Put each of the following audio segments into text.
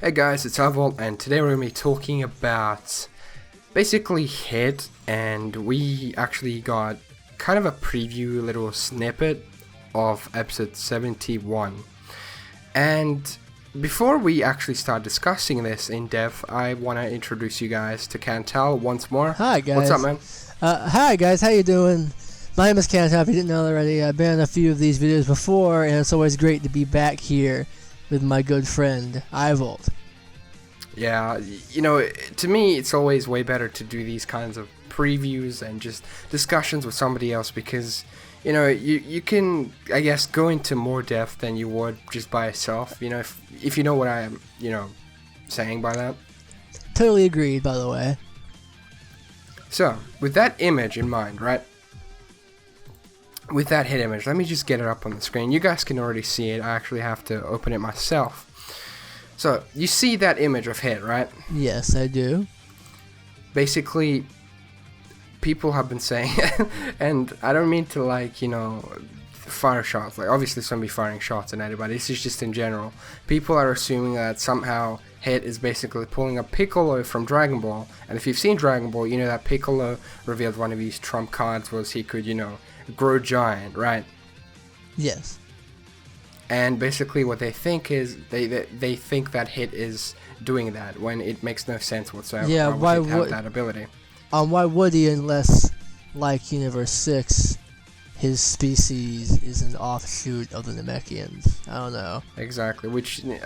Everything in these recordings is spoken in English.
Hey guys, it's iVolt, and today we're going to be talking about basically Hit, and we actually got kind of a preview little snippet of episode 71. And before we actually start discussing this in depth, I want to introduce you guys to Cantal once more. Hi guys. What's up, man? Hi guys, how you doing? My name is Cantal, if you didn't know already. I've been in a few of these videos before, and it's always great to be back here with my good friend, iVolt. Yeah, you know, to me, it's always way better to do these kinds of previews and just discussions with somebody else because, you know, you can, I guess, go into more depth than you would just by yourself, you know, if you know what I am, you know, saying by that. Totally agreed, by the way. So, with that image in mind, right? With that Hit image, let me just get it up on the screen. You guys can already see it. I actually have to open it myself. So, you see that image of Hit, right? Yes, I do. Basically, people have been saying, and I don't mean to, like, you know, fire shots. Like, obviously, somebody firing shots at anybody. This is just in general. People are assuming that somehow Hit is basically pulling a Piccolo from Dragon Ball. And if you've seen Dragon Ball, you know that Piccolo revealed one of his trump cards was he could, you know, grow giant, right? Yes. And basically what they think is they think that Hit is doing that when it makes no sense whatsoever. Yeah, why would would have that ability? Why would he unless, like Universe 6, his species is an offshoot of the Namekians? I don't know. Exactly. Which no.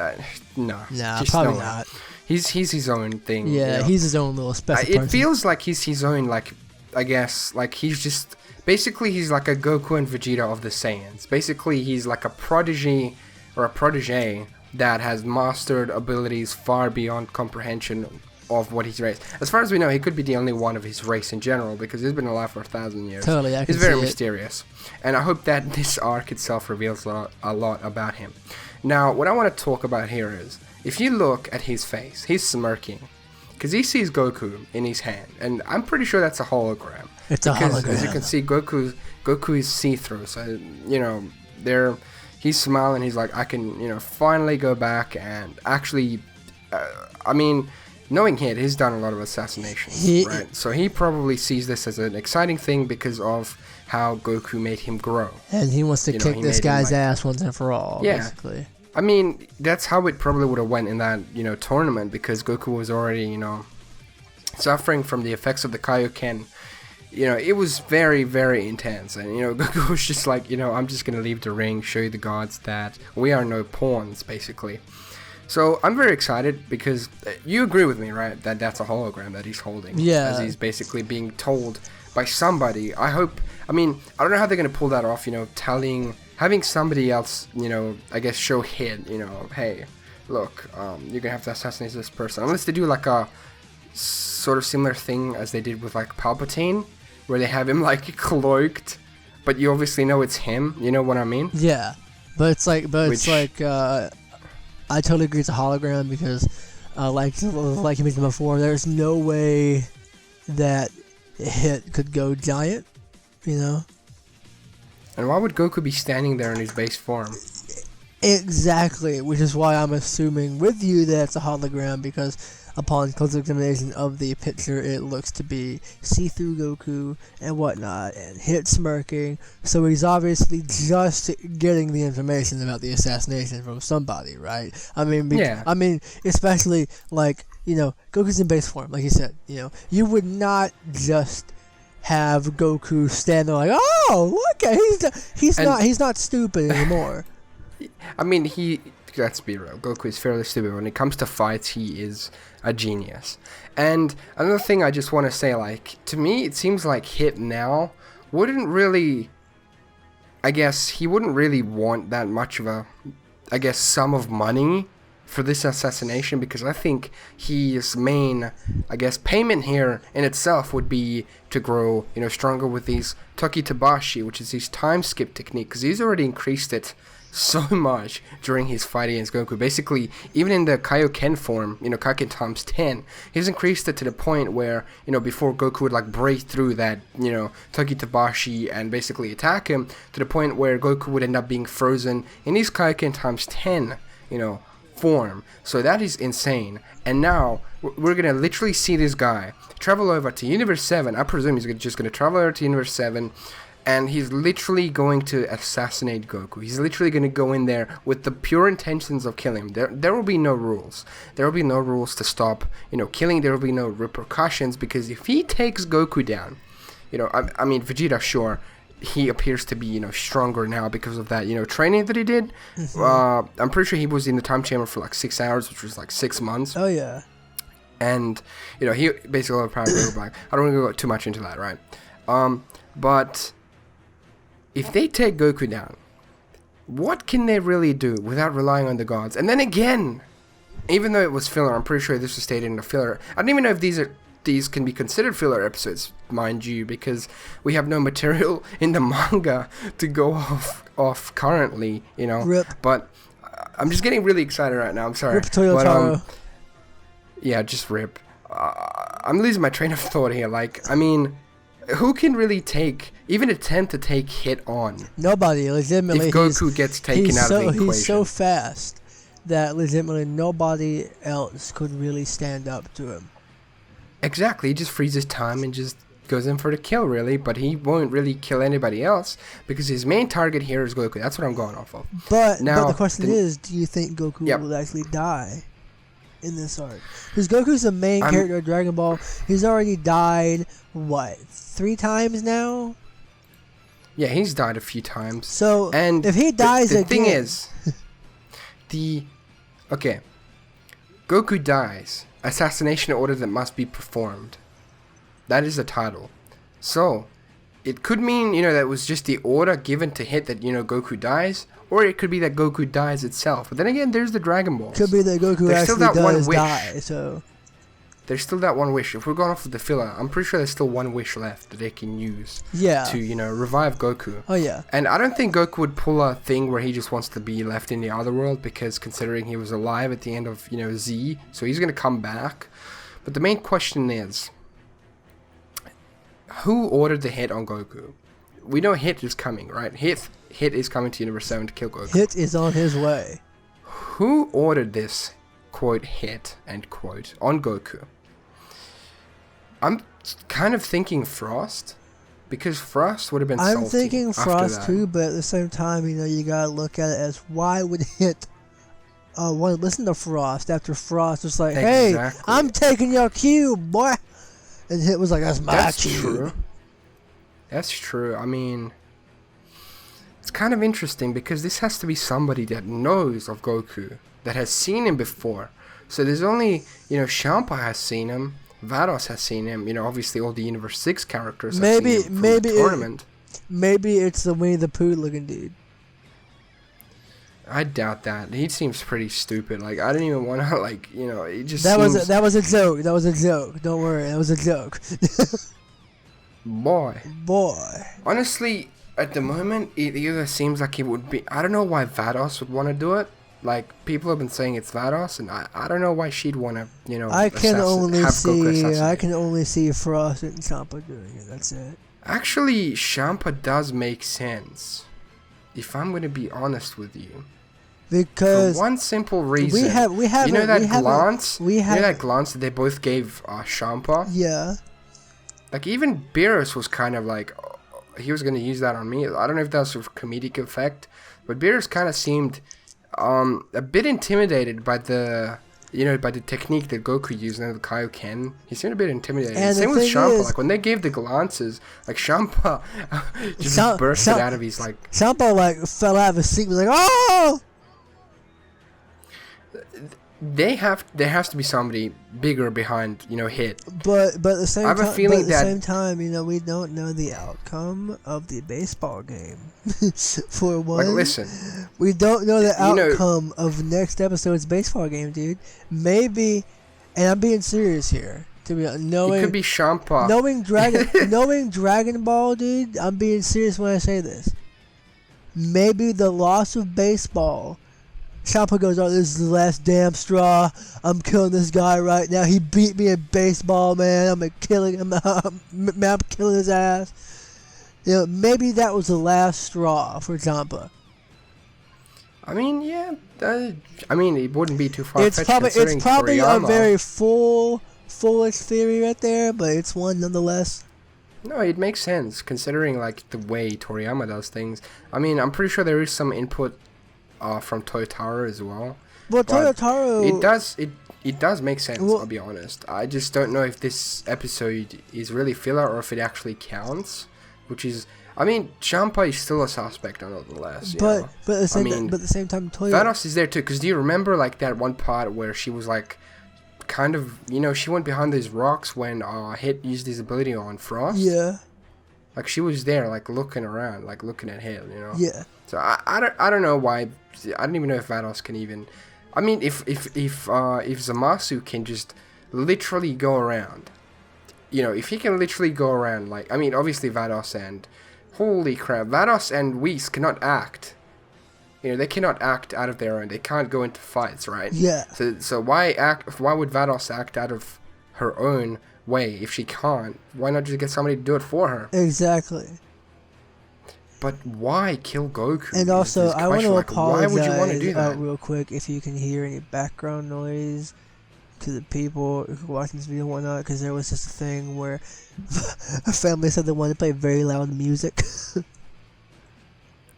Nah, probably not. He's his own thing. Yeah, you know? he's his own little special person. It feels like he's his own, like, I guess, like he's just basically he's like a Goku and Vegeta of the Saiyans. Basically, he's like a protege or a protege that has mastered abilities far beyond comprehension of what he's raised. As far as we know, he could be the only one of his race in general because he's been alive for 1,000 years. Totally, I can He's very see it. mysterious, and I hope that this arc itself reveals a lot about him. Now, what I want to talk about here is if you look at his face, he's smirking because he sees Goku in his hand, and I'm pretty sure that's a hologram. It's a Because, hologram. as you can see, Goku is see-through, so, you know, he's smiling, he's like, I can, you know, finally go back and actually, I mean, knowing Hit, he's done a lot of assassinations, right? So he probably sees this as an exciting thing because of how Goku made him grow. And he wants to kick this guy's ass once and for all, basically. I mean, that's how it probably would have went in that, you know, tournament because Goku was already, you know, suffering from the effects of the Kaioken. You know, it was very, very intense. And, you know, Goku was just like, you know, I'm just going to leave the ring, show you the gods that we are no pawns, basically. So, I'm very excited because you agree with me, right? That that's a hologram that he's holding. Yeah. As he's basically being told by somebody. I mean, I don't know how they're going to pull that off, you know, having somebody else, you know, I guess show Hit, you know, hey, look, you're going to have to assassinate this person. Unless they do like a sort of similar thing as they did with like Palpatine, where they have him like cloaked, but you obviously know it's him. You know what I mean? Yeah, but I totally agree it's a hologram because, like you mentioned before, there's no way that Hit could go giant, you know? And why would Goku be standing there in his base form? Exactly, which is why I'm assuming with you that it's a hologram because upon close examination of the picture, it looks to be see-through Goku and whatnot, and Hit smirking. So he's obviously just getting the information about the assassination from somebody, right? I mean, yeah. I mean, especially like, you know, Goku's in base form, like you said. You know, you would not just have Goku stand there like, oh, look at he's not stupid anymore. I mean, let's be real, Goku is fairly stupid. When it comes to fights, he is a genius. And another thing I just want to say, like, to me, it seems like Hit now wouldn't really, I guess, he wouldn't really want that much of a, I guess, sum of money for this assassination, because I think his main, I guess, payment here in itself would be to grow, you know, stronger with these Toki Tabashi, which is his time skip technique, because he's already increased it so much during his fight against Goku. Basically, even in the Kaioken form, you know, Kaioken times 10, he's increased it to the point where, you know, before Goku would like break through that, you know, Toki Tabashi and basically attack him, to the point where Goku would end up being frozen in his Kaioken times 10, you know, form. So that is insane. And now we're gonna literally see this guy travel over to Universe 7. I presume he's just gonna travel over to Universe 7, and he's literally going to assassinate Goku. He's literally going to go in there with the pure intentions of killing him. There will be no rules. There will be no rules to stop, killing. There will be no repercussions, because if he takes Goku down, I mean, Vegeta, sure, he appears to be, stronger now because of that, training that he did. I'm pretty sure he was in the time chamber for like 6 hours, which was like 6 months. Oh, yeah. And, he basically overpowered Goku Black. I don't want to go too much into that, right? But if they take Goku down, what can they really do without relying on the gods? And then again, even though it was filler, I'm pretty sure this was stated in a filler. I don't even know if these can be considered filler episodes, mind you, because we have no material in the manga to go off currently, Rip. But I'm just getting really excited right now. I'm sorry. Rip Toyotaro. But, yeah, just rip. I'm losing my train of thought here. Like, I mean, who can really even attempt to take Hit on? Nobody, legitimately. If Goku gets taken out of the equation. He's so fast that legitimately nobody else could really stand up to him. Exactly, he just freezes time and just goes in for the kill, really. But he won't really kill anybody else because his main target here is Goku. That's what I'm going off of. But the question is, do you think Goku will actually die in this arc? Because Goku's the main character of Dragon Ball. He's already died, 3 times now? Yeah, he's died a few times. So, and if he dies the again... thing is, okay, Goku dies. Assassination order that must be performed. That is the title. So, it could mean, that was just the order given to Hit that, Goku dies. Or it could be that Goku dies itself. But then again, there's the Dragon Balls. Could be that Goku actually does die, so... There's still that one wish. If we're going off of the filler, I'm pretty sure there's still one wish left that they can use to, revive Goku. Oh, yeah. And I don't think Goku would pull a thing where he just wants to be left in the other world, because considering he was alive at the end of, Z, so he's going to come back. But the main question is, who ordered the hit on Goku? We know Hit is coming, right? Hit is coming to Universe 7 to kill Goku. Hit is on his way. Who ordered this, quote, hit, end quote, on Goku? I'm kind of thinking Frost, because Frost would have been salty. I'm thinking Frost too, but at the same time, you gotta look at it as, why would Hit want to listen to Frost after Frost was like, hey, I'm taking your cube, boy. And Hit was like, that's my cube. True. That's true. I mean, it's kind of interesting because this has to be somebody that knows of Goku, that has seen him before. So there's only, Champa has seen him, Vados has seen him, obviously all the Universe 6 characters have seen him from the tournament. Maybe it's the Winnie the Pooh looking dude. I doubt that. He seems pretty stupid. Like, I don't even want to, it just that was a joke. That was a joke. Don't worry. That was a joke. Boy. Honestly, at the moment, it either seems like it would be... I don't know why Vados would want to do it. Like, people have been saying it's Vados, and I don't know why she'd want to, I can only see Frost and Champa doing it. That's it. Actually, Champa does make sense, if I'm going to be honest with you. Because for one simple reason, we have that glance that they both gave Champa. Yeah. Like, even Beerus was kind of like, he was going to use that on me. I don't know if that was a comedic effect, but Beerus kind of seemed a bit intimidated by the technique that Goku used in the Kaioken. He seemed a bit intimidated. And same with Champa. Like, when they gave the glances, like, Champa just bursted out of his, like... Champa, fell out of his seat and was like, oh! There has to be somebody bigger behind, Hit. But at the same I have a feeling that... same time, we don't know the outcome of the baseball game. For one, listen, we don't know the outcome of next episode's baseball game, dude. Maybe, and I'm being serious here. To be knowing, it could be Champa. Knowing Dragon Ball, dude. I'm being serious when I say this. Maybe the loss of baseball. Champa goes, oh, this is the last damn straw. I'm killing this guy right now. He beat me in baseball, man. I'm killing him. I'm killing his ass. Maybe that was the last straw for Champa. I mean, yeah. I mean, it wouldn't be too far-fetched It's considering probably a Toriyama. very foolish theory right there, but it's one nonetheless. No, it makes sense considering like the way Toriyama does things. I mean, I'm pretty sure there is some input from Toyotaro as well. Well, Toyotaro... It does make sense, well, I'll be honest. I just don't know if this episode is really filler or if it actually counts, which is... I mean, Champa is still a suspect nonetheless. But at the same time, Vados is there too, because do you remember like that one part where she was like... kind of, she went behind those rocks when Hit used his ability on Frost. Yeah. Like she was there, like looking around, like looking at Hit, Yeah. So I don't know why. I don't even know if Vados can even. I mean, if Zamasu can just literally go around, if he can literally go around, like I mean, obviously Vados and holy crap, Vados and Whis cannot act. They cannot act out of their own. They can't go into fights, right? Yeah. So why would Vados act out of her own way if she can't? Why not just get somebody to do it for her? Exactly. But why kill Goku? And also, I want to apologize why would you want to do that? Real quick if you can hear any background noise to the people who are watching this video and whatnot, because there was just a thing where a family said they wanted to play very loud music.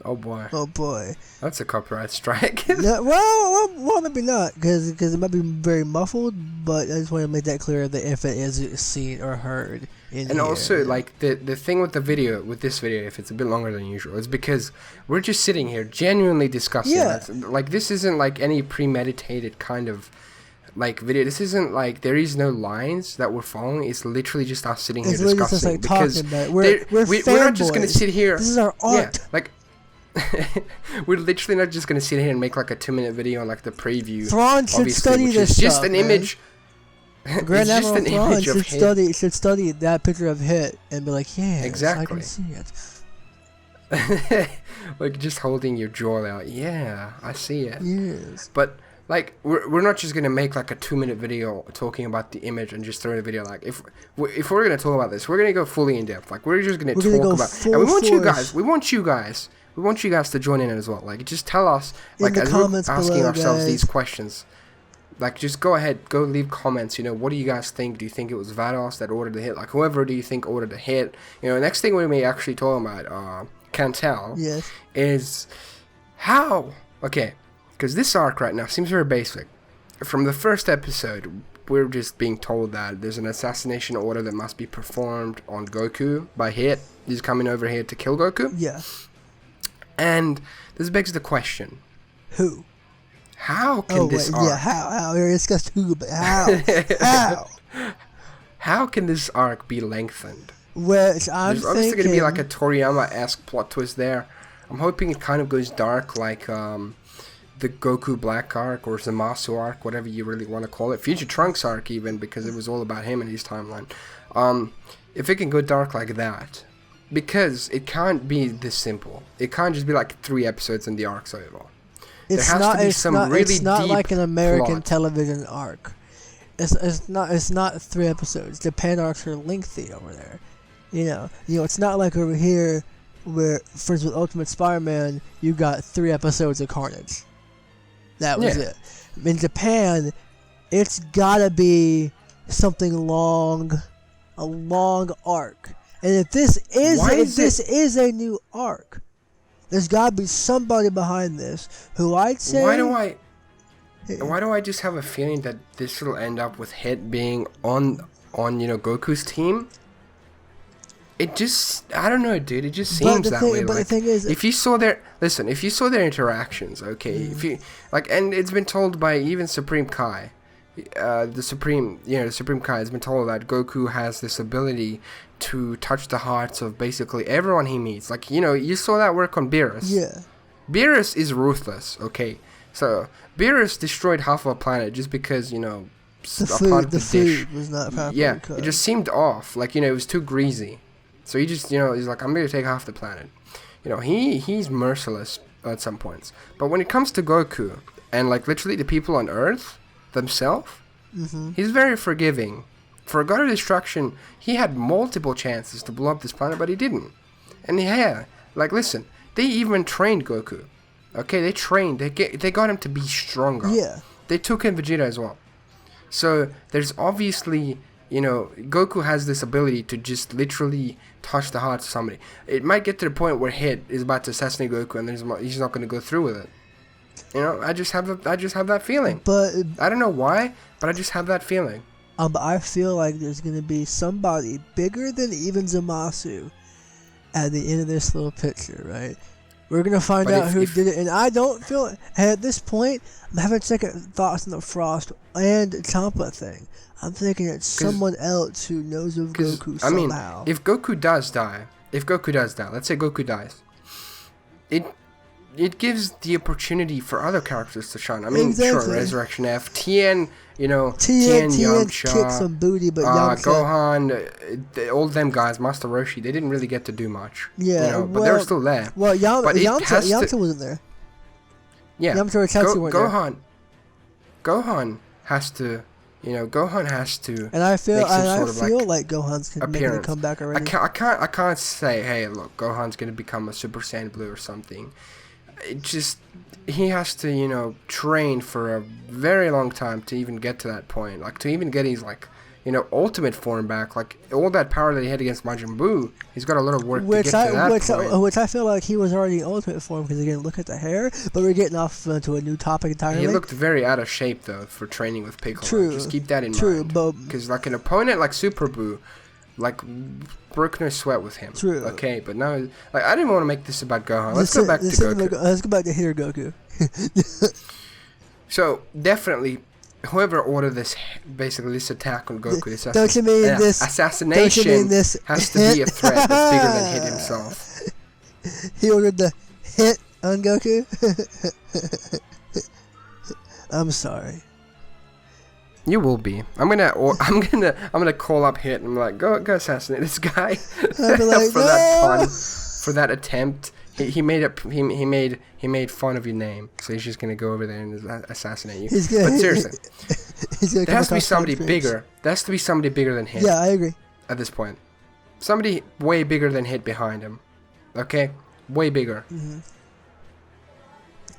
Oh boy. Oh boy. That's a copyright strike. Yeah, well, maybe not, because it might be very muffled, but I just want to make that clear that if it is seen or heard in And here. also, like, the thing with this video, if it's a bit longer than usual, is because we're just sitting here genuinely discussing it. Like, this isn't like any premeditated kind of like video. This isn't like there is no lines that we're following. It's literally just us sitting here discussing. Just like because talking about it. We're not just gonna sit here. This is our art. Yeah, like we're literally not just gonna sit here and make like a 2-minute video on like the preview. Thrawn should study this It's just stuff, an image. Grand It's just an image of Hit. should study that picture of Hit and be like, yeah, exactly. I can see it. Like just holding your jaw out. Yeah, I see it. Yes. But like we're not just gonna make like a 2-minute video talking about the image and just throw the video. Like if we're gonna talk about this, we're gonna go fully in depth. Like we're just gonna talk about. And we want you guys to join in as well. Like just tell us. Like as we're asking ourselves these questions. Like just go ahead, go leave comments. What do you guys think? Do you think it was Vados that ordered the hit? Like whoever do you think ordered the hit? Next thing we may actually talk about Cantal. Yes. Is how okay. Because this arc right now seems very basic. From the first episode, we're just being told that there's an assassination order that must be performed on Goku by Hit. He's coming over here to kill Goku. Yeah. And this begs the question. Who? How can this arc... Yeah, how? We discussed who, but how? How? How can this arc be lengthened? There's obviously going to be like a Toriyama-esque plot twist there. I'm hoping it kind of goes dark like... the Goku Black arc or Zamasu arc, whatever you really want to call it, Future Trunks arc even, because it was all about him and his timeline. If it can go dark like that, because it can't be this simple. It can't just be like 3 episodes and the arc's over. It's not like an American television arc. It's not 3 episodes. Japan arcs are lengthy over there. It's not like over here where, for instance, with Ultimate Spider-Man, you got 3 episodes of Carnage. That was it. In Japan, it's gotta be something long, a long arc. And if this is a new arc, there's gotta be somebody behind this who I'd say. Why do I just have a feeling that this will end up with Hit being on Goku's team? It just, I don't know, dude. It just seems that way. But the thing is, if you saw their interactions, okay, if you and it's been told by even Supreme Kai, the Supreme Kai has been told that Goku has this ability to touch the hearts of basically everyone he meets. Like you saw that work on Beerus. Yeah. Beerus is ruthless. Okay, so Beerus destroyed half of a planet just because a part of the dish was not properly cut. It just seemed off. Like it was too greasy. So he just, he's like, I'm going to take half the planet. He's merciless at some points. But when it comes to Goku, and like literally the people on Earth themselves, he's very forgiving. For a god of destruction, he had multiple chances to blow up this planet, but he didn't. And listen, they even trained Goku. Okay, they trained. They got him to be stronger. Yeah. They took in Vegeta as well. So there's obviously, Goku has this ability to just literally touch the heart of somebody. It might get to the point where Hit is about to assassinate Goku, and he's not going to go through with it. I just have that feeling. But I don't know why, but I just have that feeling. I feel like there's going to be somebody bigger than even Zamasu at the end of this little picture, right? We're going to find out who did it, and I don't feel... At this point, I'm having second thoughts on the Frost and Champa thing. I'm thinking it's someone else who knows of Goku somehow. I mean, if Goku does die, let's say Goku dies, it gives the opportunity for other characters to shine. I mean, sure, Resurrection F, Tien, Tien, Yamcha, kicked some booty, but Yamcha, Gohan, all them guys, Master Roshi, they didn't really get to do much. Yeah, but they were still there. Well, Yamcha wasn't there. Yeah, Yamcha or Tetsu weren't there. Gohan has to. Gohan has to. And I feel like Gohan's making a comeback already. I can't say, hey, look, Gohan's gonna become a Super Saiyan Blue or something. It just, he has to, train for a very long time to even get to that point. Like, to even get his, ultimate form back. Like, all that power that he had against Majin Buu, he's got a lot of work to get to that point. Which I feel like he was already in ultimate form, because, again, look at the hair. But we're getting off into a new topic entirely. He looked very out of shape, though, for training with Piccolo. True. Just keep that in mind. Because, an opponent like Super Buu, broke no sweat with him. True. Okay, but now, I didn't want to make this about Gohan. Let's go back to Goku. Let's go back to Hit Goku. So, definitely, whoever ordered this attack on Goku, this assassination has to be a threat that's bigger than Hit himself. He ordered the hit on Goku? I'm sorry. You will be. I'm gonna call up Hit and I'm like, go assassinate this guy that pun, for that attempt. He made fun of your name, so he's just gonna go over there and assassinate you. But seriously, there has to be somebody bigger. There has to be somebody bigger than Hit. Yeah, I agree. At this point, somebody way bigger than Hit behind him. Okay, way bigger. Mm-hmm.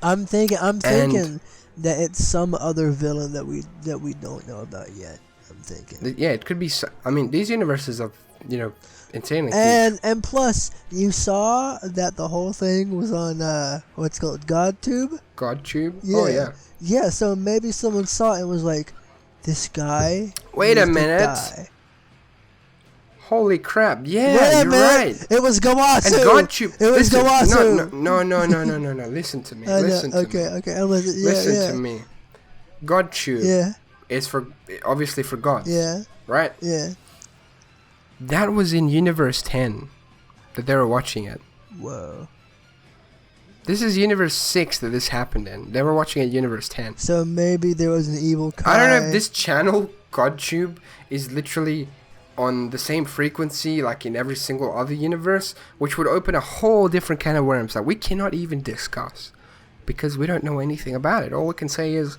I'm thinking that it's some other villain that we don't know about yet. I'm thinking. Yeah, it could be. I mean, these universes are, insanely huge. And plus, you saw that the whole thing was on what's called GodTube. GodTube. Yeah. Oh yeah. Yeah. So maybe someone saw it and was like, "This guy." Wait a minute. Holy crap! Yeah, you're right. It was Gawasu. And GodTube. It was Gawasu. No. Listen to me. Listen to me. Okay. Listen to me. GodTube. Yeah. Is obviously for gods. Yeah. Right. Yeah. That was in Universe 10 that they were watching it. Whoa. This is Universe 6 that this happened in. They were watching it Universe 10. So maybe there was an evil Kai. I don't know if this channel, GodTube, is literally on the same frequency like in every single other universe, which would open a whole different can of worms that we cannot even discuss because we don't know anything about it. All we can say is,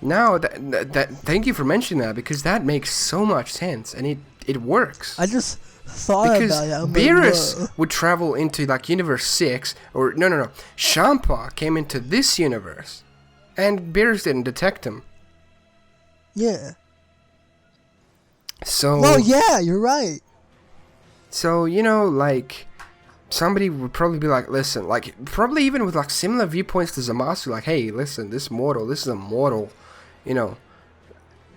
no, that thank you for mentioning that, because that makes so much sense and it works. I just thought about it. Beerus would travel into Universe 6, or no. Champa came into this universe, and Beerus didn't detect him. Yeah. So. Well, yeah, you're right. So somebody would probably be like, listen, probably even with similar viewpoints to Zamasu, hey, listen, this is a mortal,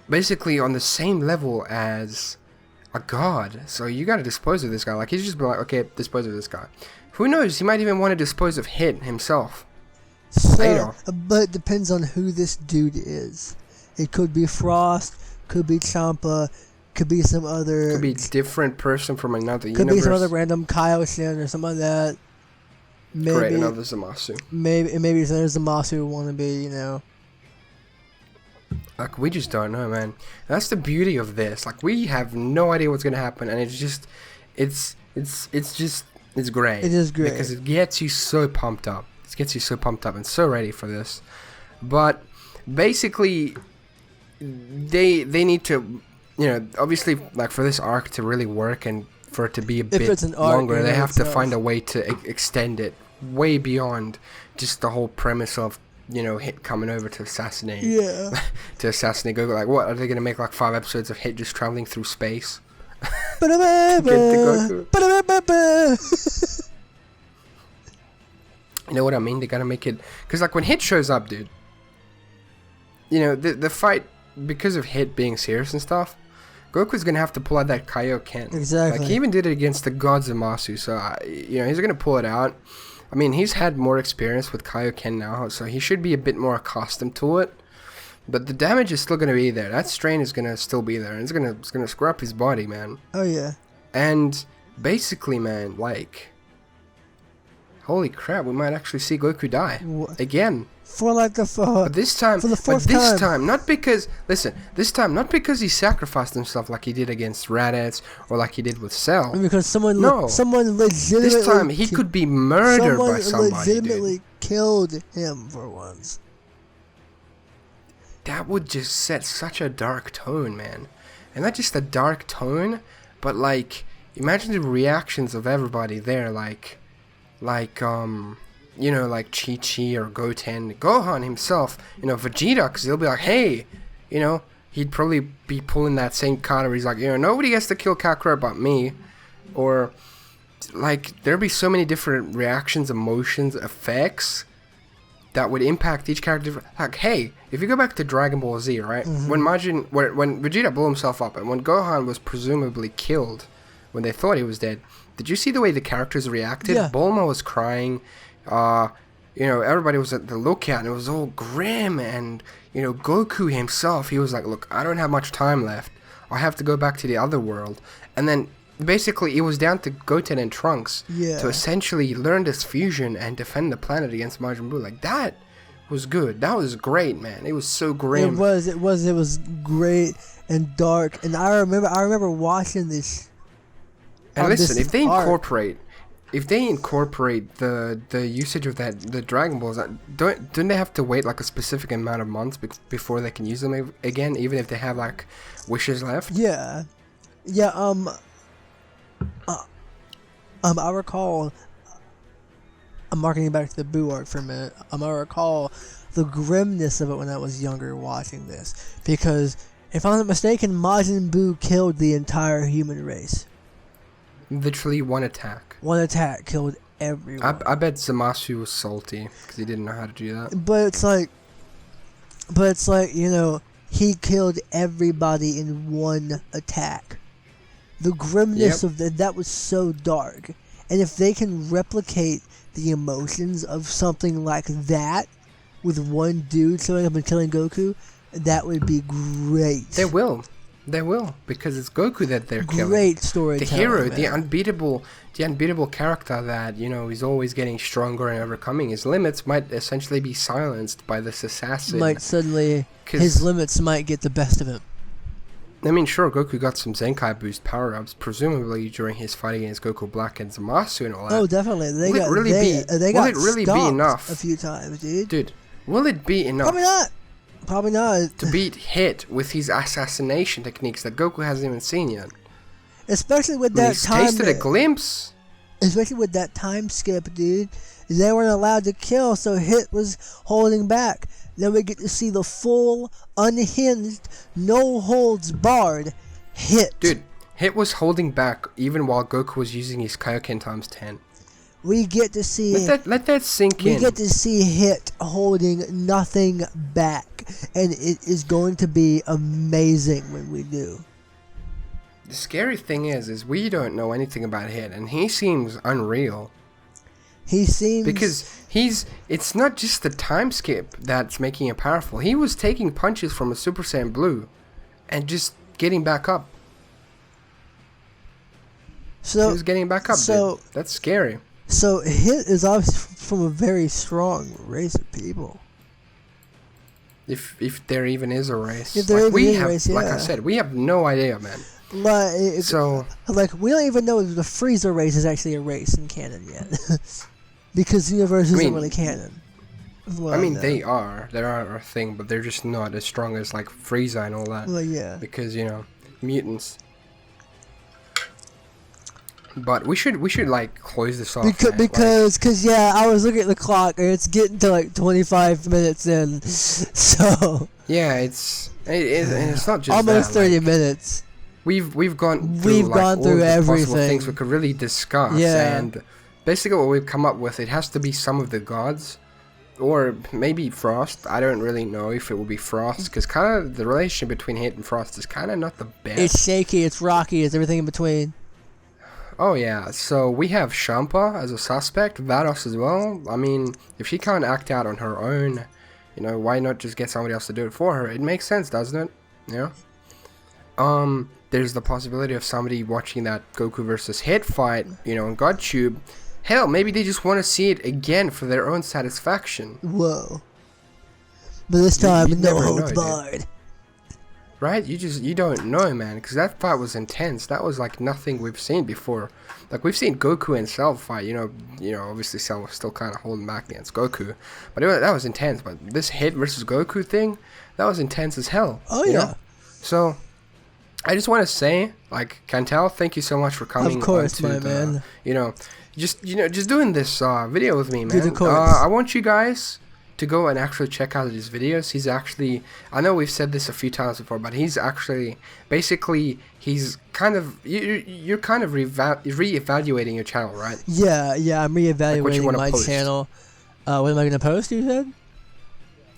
basically on the same level as a god. So you got to dispose of this guy. He's just been like, okay, dispose of this guy. Who knows? He might even want to dispose of Hit himself. So, but it depends on who this dude is. It could be Frost, could be Champa, could be some other... Could be a different person from another universe. Could be some other random Kaioken or something like that. Maybe, great, another Zamasu. Maybe there's Zamasu wannabe, we just don't know, man. That's the beauty of this. We have no idea what's gonna happen, and it's great. It is great because it gets you so pumped up. It gets you so pumped up and so ready for this. But basically, they need to, obviously, for this arc to really work and for it to be a bit longer, they have to find a way to extend it way beyond just the whole premise of, you know, Hit coming over to assassinate. Yeah. To assassinate Goku. Like, what? Are they going to make like 5 episodes of Hit just traveling through space? Get to Goku. You know what I mean? They gotta make it... Because, like, when Hit shows up, dude... You know, the fight... Because of Hit being serious and stuff... Goku's gonna have to pull out that Kaioken. Exactly. Like, he even did it against the gods of Masu. So, you know, he's gonna pull it out. I mean, he's had more experience with Kaioken now. So, he should be a bit more accustomed to it. But the damage is still gonna be there. That strain is gonna still be there. And it's gonna screw up his body, man. Oh, yeah. And... Basically, man, like... Holy crap, we might actually see Goku die. Again. For like the But this time, for the fourth time. not because, listen, this time, not because he sacrificed himself like he did against Raditz or like he did with Cell. Because someone legitimately... This time, he could be murdered by somebody, Someone legitimately killed him for once. That would just set such a dark tone, man. And not just a dark tone, but like, imagine the reactions of everybody there, like, you know, like Chi-Chi or Goten, Gohan himself, you know, Vegeta, because he'll be like, hey, you know, he'd probably be pulling that same card where he's like, you know, nobody gets to kill Kakarot but me, or, like, there'd be so many different reactions, emotions, effects that would impact each character. Like, hey, if you go back to Dragon Ball Z, right, when Vegeta blew himself up, and when Gohan was presumably killed, when they thought he was dead, did you see the way the characters reacted? Yeah. Bulma was crying. You know, everybody was at the lookout, and it was all grim. And, you know, Goku himself, he was like, look, I don't have much time left. I have to go back to the other world. And then, basically, it was down to Goten and Trunks to essentially learn this fusion and defend the planet against Majin Buu. Like, that was good. That was great, man. It was so grim. It was great and dark. And I remember watching this. And listen, if they incorporate the usage of the Dragon Balls, don't they have to wait like a specific amount of months before they can use them again, even if they have like wishes left? Yeah. I recall. I'm marking back to the Buu arc for a minute. I recall the grimness of it when I was younger watching this, because if I'm not mistaken, Majin Buu killed the entire human race. Literally one attack. One attack killed everyone. I bet Zamasu was salty because he didn't know how to do that. But it's like, you know, he killed everybody in one attack. The grimness of that was so dark. And if they can replicate the emotions of something like that with one dude showing up and killing Goku, that would be great. They will, because it's Goku that they're killing. Great storytelling. The hero, man. the unbeatable character that, you know, is always getting stronger and overcoming his limits might essentially be silenced by this assassin. Like suddenly his limits might get the best of him. I mean, sure, Goku got some Zenkai boost power-ups, presumably during his fight against Goku Black and Zamasu and all that. Oh, definitely. Will it really be enough? A few times, dude. Dude, will it be enough? Probably not. To beat Hit with his assassination techniques that Goku hasn't even seen yet. Especially with that time. He's tasted a glimpse. Especially with that time skip, dude. They weren't allowed to kill, so Hit was holding back. Then we get to see the full, unhinged, no holds barred Hit. Dude, Hit was holding back even while Goku was using his Kaioken times 10. We get to see... Let that sink in. We get to see Hit holding nothing back. And it is going to be amazing when we do. The scary thing is we don't know anything about Hit, and he seems unreal. He seems... Because it's not just the time skip that's making him powerful. He was taking punches from a Super Saiyan Blue and just getting back up. So, he was getting back up, dude. That's scary. So Hit is obviously from a very strong race of people. If there even is a race. If there is a race, yeah. Like I said, we have no idea, man. We don't even know if the Frieza race is actually a race in canon yet. Because the universe isn't really canon. They are. They are a thing, but they're just not as strong as, like, Frieza and all that. Well, yeah. Because, you know, mutants. But we should like close this off. Because yeah, I was looking at the clock and it's getting to like 25 minutes in, so yeah, it's not just almost that, 30 minutes. We've gone through all the everything. possible things we could really discuss, and basically what we've come up with, it has to be some of the gods, or maybe Frost. I don't really know if it will be Frost, because kind of the relationship between Hit and Frost is kind of not the best. It's shaky, it's rocky, it's everything in between. Oh yeah, so we have Champa as a suspect, Vados as well. I mean, if she can't act out on her own, you know, why not just get somebody else to do it for her? It makes sense, doesn't it? Yeah. There's the possibility of somebody watching that Goku versus Hit fight, you know, on GodTube. Hell, maybe they just want to see it again for their own satisfaction. Whoa. But this time, no holds barred. Right? You don't know, man, because that fight was intense. That was like nothing we've seen before. Like, we've seen Goku and Cell fight, you know, obviously Cell was still kind of holding back against Goku, but that was intense. But this Hit versus Goku thing, that was intense as hell. Oh yeah. Know? So I just want to say, like, Cantal, thank you so much for coming. Of course, my man. You know, just doing this video with me, man. Of course. I want you guys to go and actually check out his videos. He's actually, I know we've said this a few times before, but he's actually, basically, he's kind of, you're kind of re-evaluating your channel, right? Yeah, I'm re-evaluating like my channel. What am I going to post, you said?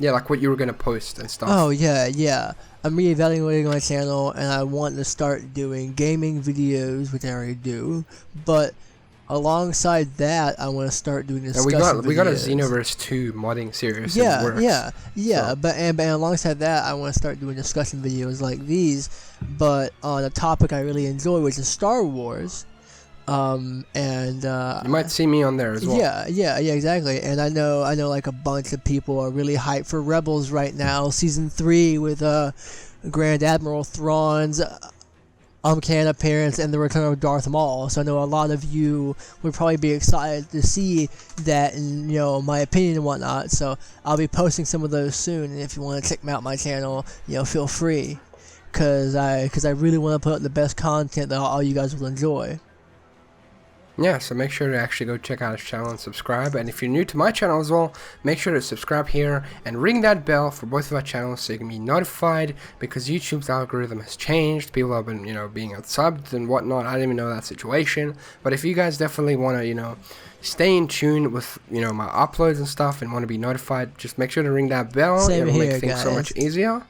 Yeah, like what you were going to post and stuff. Oh, yeah. I'm re-evaluating my channel, and I want to start doing gaming videos, which I already do, but alongside that, I want to start doing discussion videos. We got a Xenoverse 2 modding series. Yeah. So. But alongside that, I want to start doing discussion videos like these, but on a topic I really enjoy, which is Star Wars. You might see me on there as well. Yeah, exactly. And I know like a bunch of people are really hyped for Rebels right now, season 3 with Grand Admiral Thrawn's uncanny appearance and the return of Darth Maul. So I know a lot of you would probably be excited to see that, and you know, my opinion and whatnot. So I'll be posting some of those soon, and if you want to check out my channel, you know, feel free, cause I really want to put up the best content that all you guys will enjoy. Yeah, so make sure to actually go check out his channel and subscribe. And if you're new to my channel as well, make sure to subscribe here and ring that bell for both of our channels so you can be notified, because YouTube's algorithm has changed. People have been, you know, being unsubbed and whatnot. I didn't even know that situation. But if you guys definitely want to, you know, stay in tune with, you know, my uploads and stuff and want to be notified, just make sure to ring that bell. It'll make things so much easier.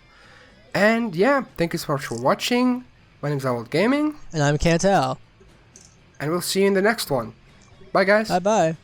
And yeah, thank you so much for watching. My name's iVoltGaming. And I'm Cantal. And we'll see you in the next one. Bye, guys. Bye-bye.